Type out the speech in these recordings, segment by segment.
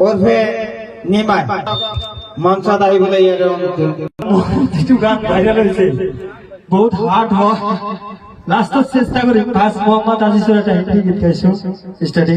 ওরফে নিমাই মনসা দাই বলে কিছু গান ভাইরাল হয়েছে বহুত হার্ড হয় লাস্ট চেষ্টা করি খাস মোহাম্মদ আজিজুর একটা হিন্দি গীত গাইছো স্টার্টিং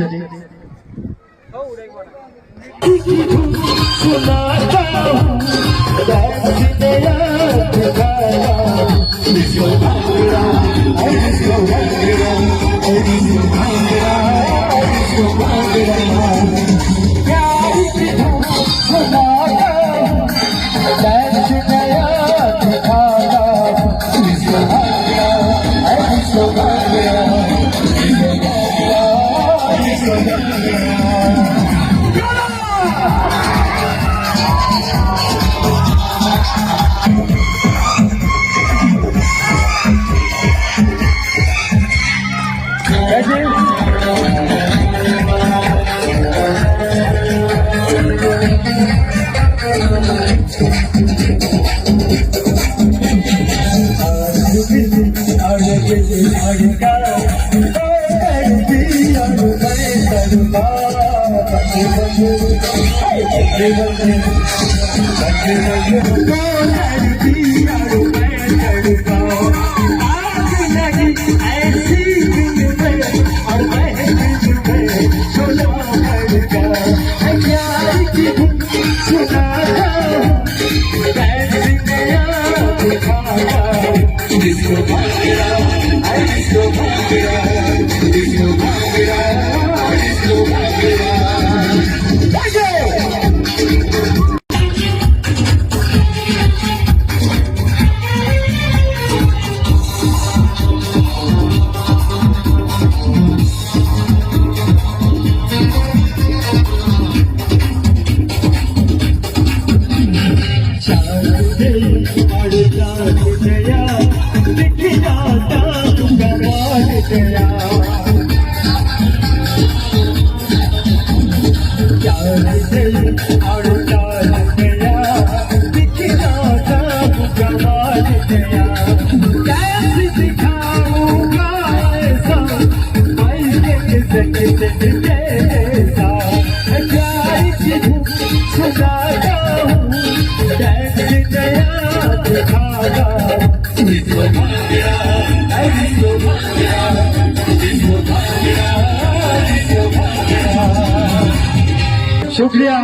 শুক্রিয়া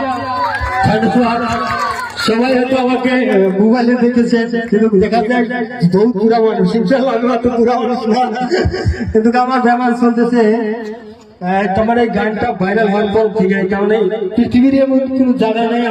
ধন্যবাদ সবাই হয়তো আমাকে মোবাইলে দেখেছেন কিন্তু দেখা যায় বহুত পুরা মানুষ ইনশাআল্লাহ আমি তো পুরা মানুষ না কিন্তু আমার ব্যাপার চলতেছে তোমার এই গানটা ভাইরাল হওয়ার পর ঠিক আছে কারণ পৃথিবীর এমন কোনো জায়গা নেই